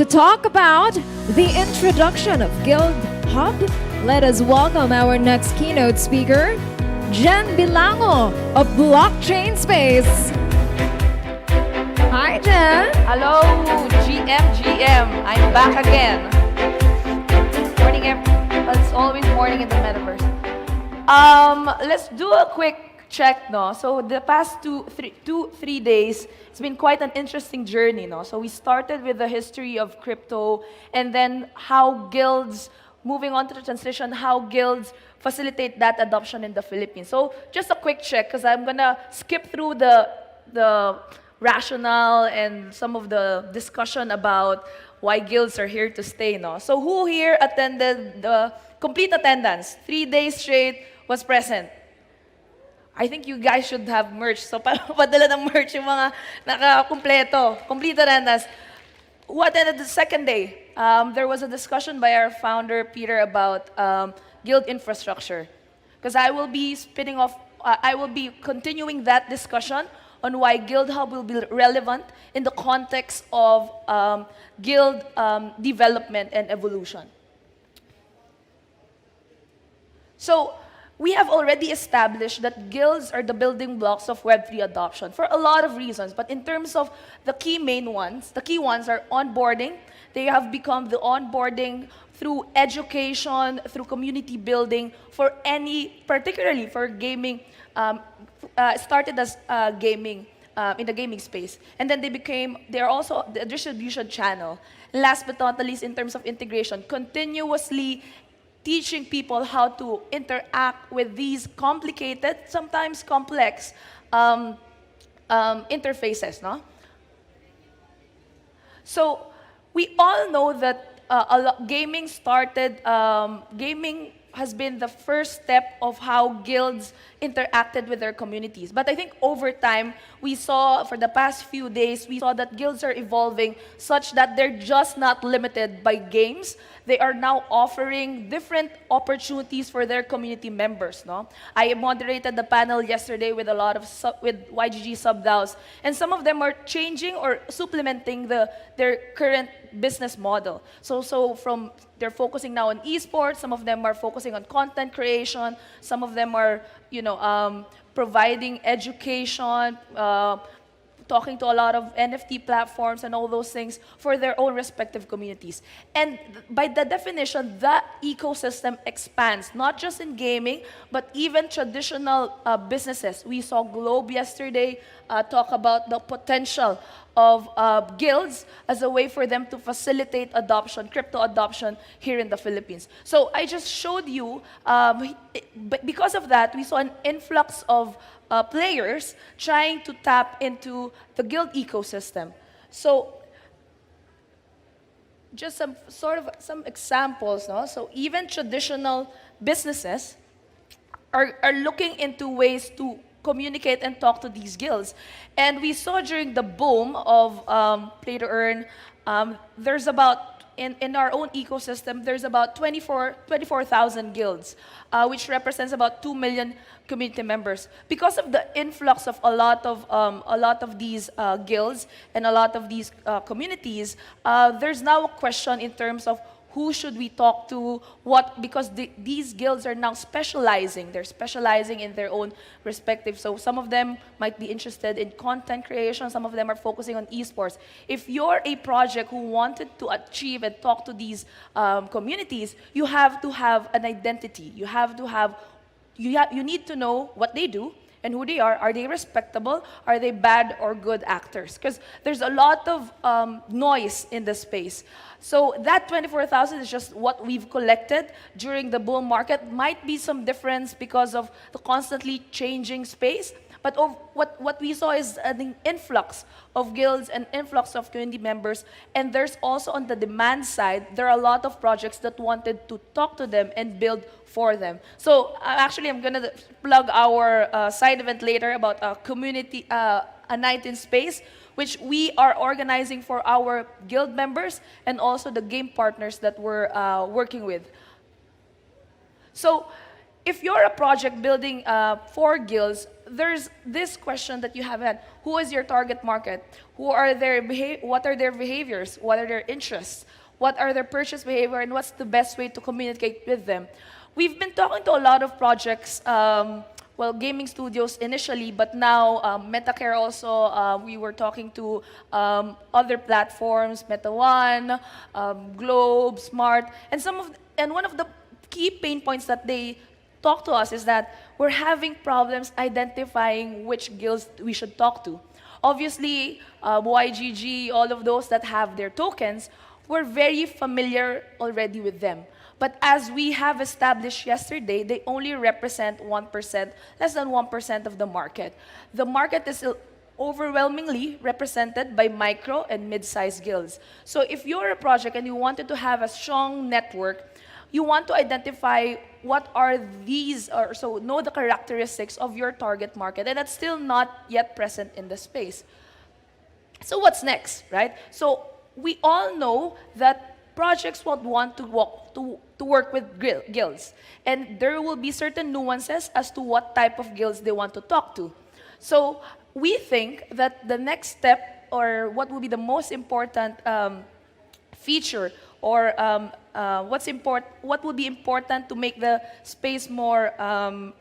To talk about the introduction of Guild Hub, let us welcome our next keynote speaker, Jen Bilango of Blockchain Space. Hi, Jen. Hello, GM. I'm back again. Morning, it's always morning in the metaverse. Let's do a quick check, no? So the past three days, it's been quite an interesting journey, no? So we started with the history of crypto, and then how guilds, moving on to the transition, how guilds facilitate that adoption in the Philippines. So just a quick check, because I'm gonna skip through the rationale and some of the discussion about why guilds are here to stay, no? So who here attended the complete attendance? 3 days straight was present. I think you guys should have merch. So padala ng merch yung mga nakakumpleto, complete attendance. Who attended the second day? There was a discussion by our founder, Peter, about guild infrastructure. Because I will be continuing that discussion on why Guild Hub will be relevant in the context of guild development and evolution. So we have already established that guilds are the building blocks of Web3 adoption for a lot of reasons. But in terms of the key ones are onboarding. They have become the onboarding through education, through community building for particularly for gaming. Started as gaming in the gaming space, and then they are also the distribution channel. Last but not the least, in terms of integration, continuously teaching people how to interact with these complicated, sometimes complex interfaces, no? So we all know that gaming has been the first step of how guilds interacted with their communities. But I think over time, we saw, for the past few days, we saw that guilds are evolving such that they're just not limited by games. They are now offering different opportunities for their community members, no? I moderated the panel yesterday with a lot of with YGG sub-DAOs, and some of them are changing or supplementing their current business model. So they're focusing now on esports. Some of them are focusing on content creation. Some of them are, providing education, talking to a lot of NFT platforms and all those things for their own respective communities. And by the definition, that ecosystem expands, not just in gaming, but even traditional businesses. We saw Globe yesterday talk about the potential of guilds as a way for them to facilitate adoption, crypto adoption here in the Philippines. So I just showed you, because of that, we saw an influx of players trying to tap into the guild ecosystem. So just some examples, no? So even traditional businesses are looking into ways to communicate and talk to these guilds. And we saw during the boom of play to earn, there's about, in our own ecosystem, there's about 24,000 guilds, which represents about 2 million community members. Because of the influx of a lot of these guilds and a lot of these communities, there's now a question in terms of who should we talk to, because these guilds are now specializing. They're specializing in their own respective. So some of them might be interested in content creation. Some of them are focusing on esports. If you're a project who wanted to achieve and talk to these communities, you have to have an identity. You need to know what they do and who they are. Are they respectable? Are they bad or good actors? Because there's a lot of noise in the space. So that 24,000 is just what we've collected during the bull market. Might be some difference because of the constantly changing space. But what we saw is an influx of guilds and influx of community members. And there's also on the demand side, there are a lot of projects that wanted to talk to them and build for them. So actually, I'm going to plug our side event later about a community, a night in space, which we are organizing for our guild members and also the game partners that we're working with. So if you're a project building for guilds, there's this question that you have had: who is your target market? What are their behaviors? What are their interests? What are their purchase behavior? And what's the best way to communicate with them? We've been talking to a lot of projects, well, gaming studios initially, but now MetaCare also. We were talking to other platforms, Meta One, Globe, Smart, and one of the key pain points that they talk to us is that we're having problems identifying which guilds we should talk to. Obviously, YGG, all of those that have their tokens, we're very familiar already with them. But as we have established yesterday, they only represent 1%, less than 1% of the market. The market is overwhelmingly represented by micro and mid-sized guilds. So if you're a project and you wanted to have a strong network, you want to identify what are these, or so know the characteristics of your target market, and that's still not yet present in the space. So what's next, right? So we all know that projects would want to work with guilds, and there will be certain nuances as to what type of guilds they want to talk to. So we think that the next step, or what will be the most important feature, or what would be important to make the space more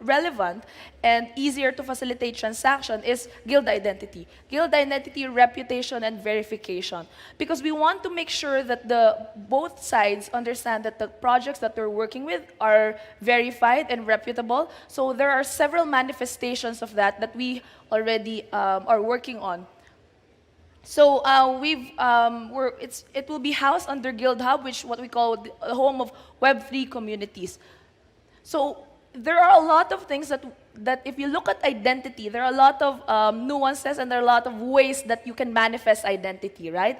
relevant and easier to facilitate transaction is guild identity. Guild identity, reputation, and verification. Because we want to make sure that both sides understand that the projects that they're working with are verified and reputable. So there are several manifestations of that we already are working on. So it will be housed under Guild Hub, which what we call the home of Web3 communities. So there are a lot of things that if you look at identity, there are a lot of nuances and there are a lot of ways that you can manifest identity, right?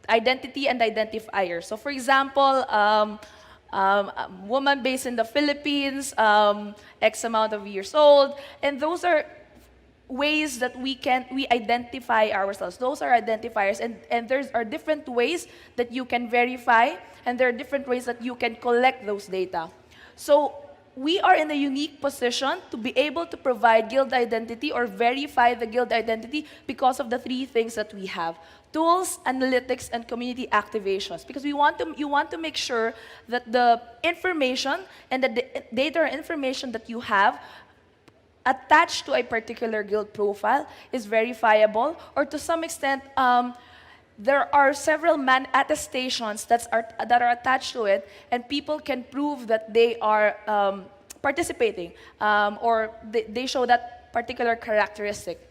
Identity and identifier. So for example, woman based in the Philippines, X amount of years old, and those are ways that we identify ourselves. Those are identifiers, and there are different ways that you can verify, and there are different ways that you can collect those data. So we are in a unique position to be able to provide guild identity or verify the guild identity because of the three things that we have: tools, analytics, and community activations. Because you want to make sure that the information and the data or information that you have attached to a particular guild profile is verifiable, or to some extent, there are several attestations that are attached to it, and people can prove that they are participating, or they show that particular characteristic.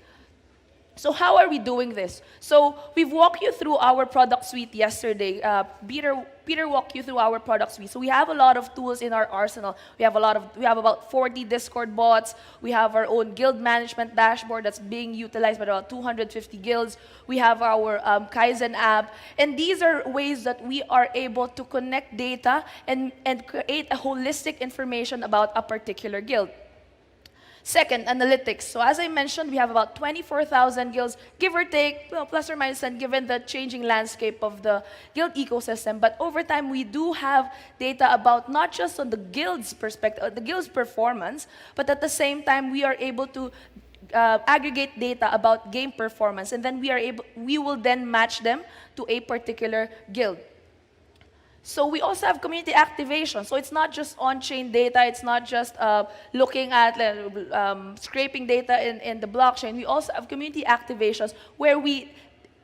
So how are we doing this? So we've walked you through our product suite yesterday. Peter walked you through our product suite. So we have a lot of tools in our arsenal. We have about 40 Discord bots. We have our own guild management dashboard that's being utilized by about 250 guilds. We have our Kaizen app. And these are ways that we are able to connect data and create a holistic information about a particular guild. Second, analytics. So as I mentioned, we have about 24,000 guilds, give or take, plus or minus, and given the changing landscape of the guild ecosystem. But over time, we do have data about not just on the guild's perspective, the guild's performance, but at the same time, we are able to aggregate data about game performance, and then we will then match them to a particular guild. So we also have community activation. So it's not just on-chain data. It's not just looking at scraping data in the blockchain. We also have community activations where we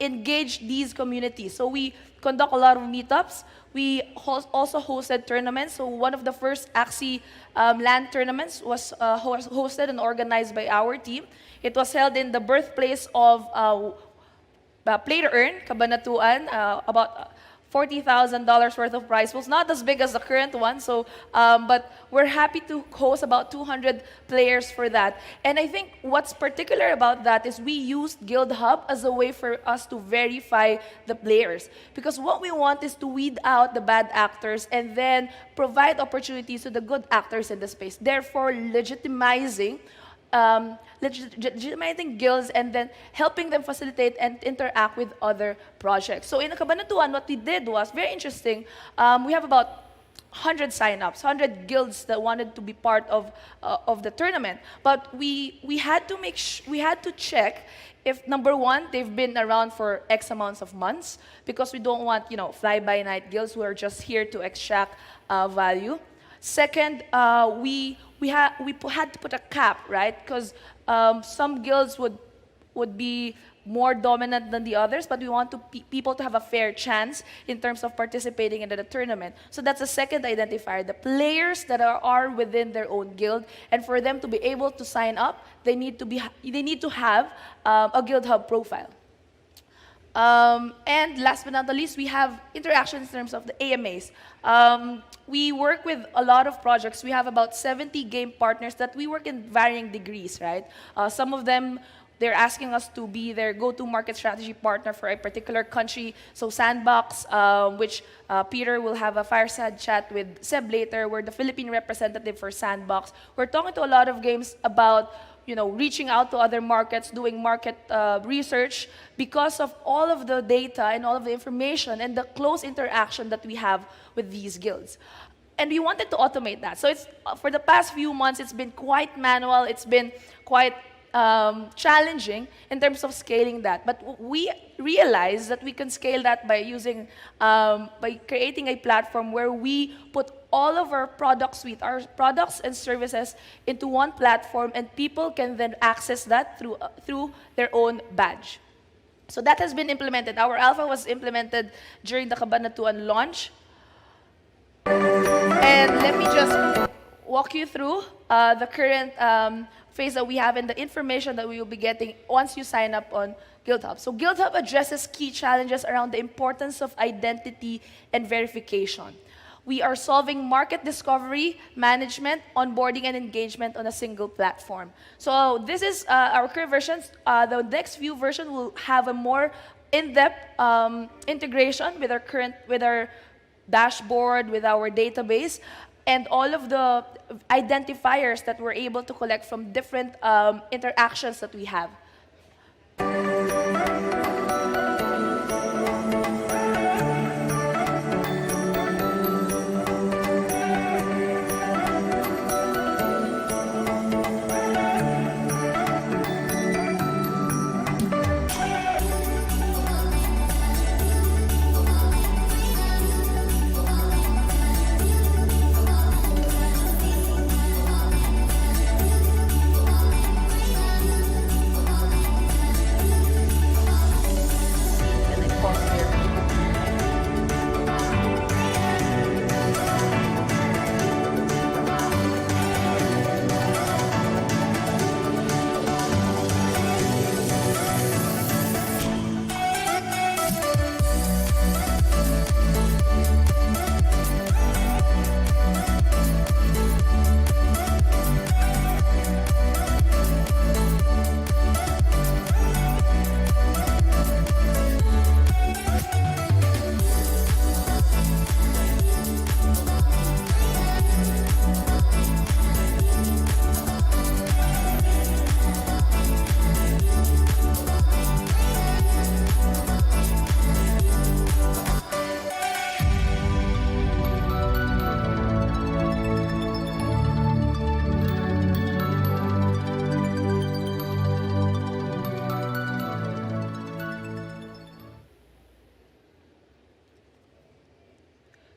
engage these communities. So we conduct a lot of meetups. We also hosted tournaments. So one of the first Axie LAN tournaments was hosted and organized by our team. It was held in the birthplace of Play to Earn, Cabanatuan, about $40,000 worth of prize pools, not as big as the current one, so, but we're happy to host about 200 players for that. And I think what's particular about that is we used Guild Hub as a way for us to verify the players. Because what we want is to weed out the bad actors and then provide opportunities to the good actors in the space, therefore legitimizing guilds and then helping them facilitate and interact with other projects. So in Cabanatuan, what we did was very interesting. We have about 100 signups, 100 guilds that wanted to be part of the tournament. But we had to we had to check if, number one, they've been around for X amounts of months, because we don't want, fly-by-night guilds who are just here to extract value. Second, had to put a cap, right? Because some guilds would be more dominant than the others, but we want people to have a fair chance in terms of participating in the tournament. So that's the second identifier, the players that are within their own guild, and for them to be able to sign up, they need to have a Guild Hub profile. And last but not the least, we have interactions in terms of the AMAs. We work with a lot of projects. We have about 70 game partners that we work in varying degrees, right? Some of them, they're asking us to be their go-to market strategy partner for a particular country. So Sandbox, which Peter will have a fireside chat with Seb later, we're the Philippine representative for Sandbox. We're talking to a lot of games about reaching out to other markets, doing market research, because of all of the data and all of the information and the close interaction that we have with these guilds. And we wanted to automate that. So it's for the past few months, it's been quite manual. It's been quite challenging in terms of scaling that. But we realized that we can scale that by creating a platform where we put all of our product suite, our products and services into one platform, and people can then access that through their own badge. So that has been implemented. Our alpha was implemented during the Cabanatuan launch. And let me just walk you through the current phase that we have and the information that we will be getting once you sign up on Guild Hub. So Guild Hub addresses key challenges around the importance of identity and verification. We are solving market discovery, management, onboarding, and engagement on a single platform. So this is our current versions. The next few versions will have a more in-depth integration with our dashboard, with our database, and all of the identifiers that we're able to collect from different interactions that we have.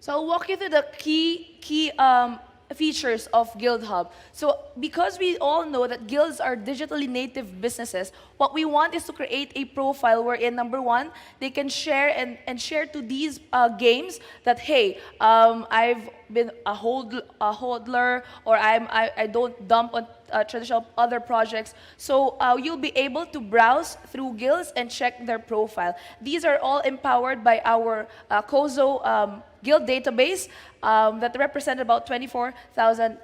So I'll walk you through the key features of Guild Hub. So because we all know that guilds are digitally native businesses, what we want is to create a profile wherein, number one, they can share and share to these games that, hey, I've been a hodler, or I don't dump on traditional other projects. So you'll be able to browse through guilds and check their profile. These are all empowered by our COZO guild database that represent about 24,000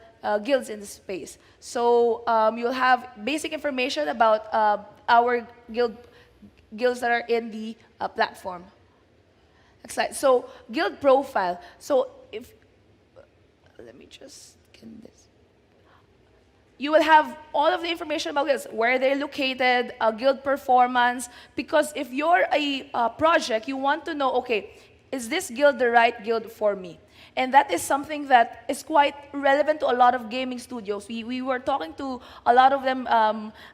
guilds in the space. So you'll have basic information about our guilds that are in the platform. Next slide. So guild profile. So let me just get this. You will have all of the information about guilds, where they're located, guild performance, because if you're a project, you want to know, okay, is this guild the right guild for me? And that is something that is quite relevant to a lot of gaming studios. We were talking to a lot of them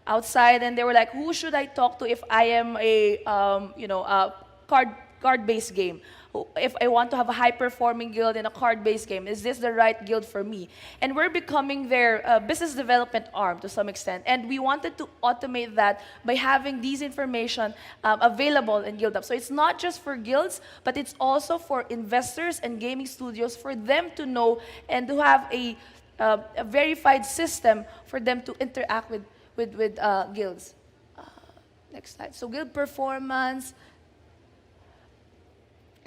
outside, and they were like, who should I talk to if I am a card-based game? If I want to have a high-performing guild in a card-based game, is this the right guild for me? And we're becoming their business development arm to some extent. And we wanted to automate that by having these information available in Guild Hub. So it's not just for guilds, but it's also for investors and gaming studios for them to know and to have a verified system for them to interact with guilds. Next slide. So guild performance.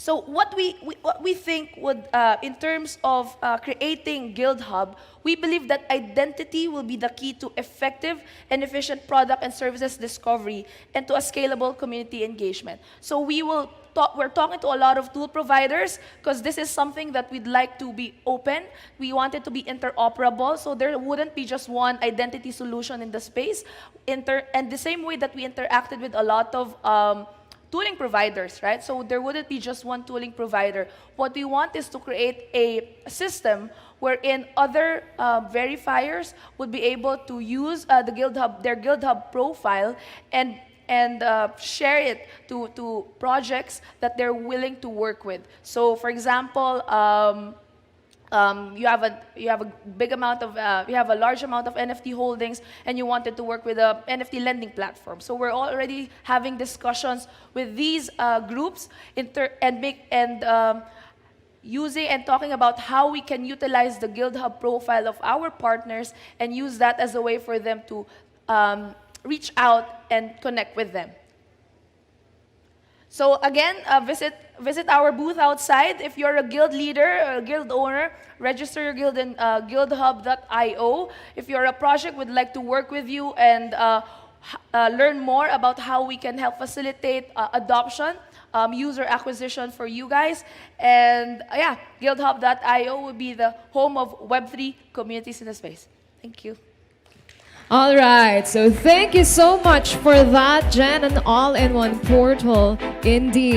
So what we think would, in terms of creating Guild Hub, we believe that identity will be the key to effective and efficient product and services discovery and to a scalable community engagement. So we're talking to a lot of tool providers because this is something that we'd like to be open. We want it to be interoperable, so there wouldn't be just one identity solution in the space. And the same way that we interacted with a lot of tooling providers, right? So there wouldn't be just one tooling provider. What we want is to create a system wherein other verifiers would be able to use the Guild Hub, their Guild Hub profile, and share it to projects that they're willing to work with. So, for example, you have a big amount of you have a large amount of NFT holdings, and you wanted to work with a NFT lending platform. So we're already having discussions with these groups using and talking about how we can utilize the Guild Hub profile of our partners and use that as a way for them to reach out and connect with them. So again, visit our booth outside. If you're a guild leader or a guild owner, register your guild in guildhub.io. If you're a project would like to work with you and learn more about how we can help facilitate adoption, user acquisition for you guys. And guildhub.io will be the home of Web3 communities in the space. Thank you. All right, so thank you so much for that, Jen, an all-in-one portal indeed.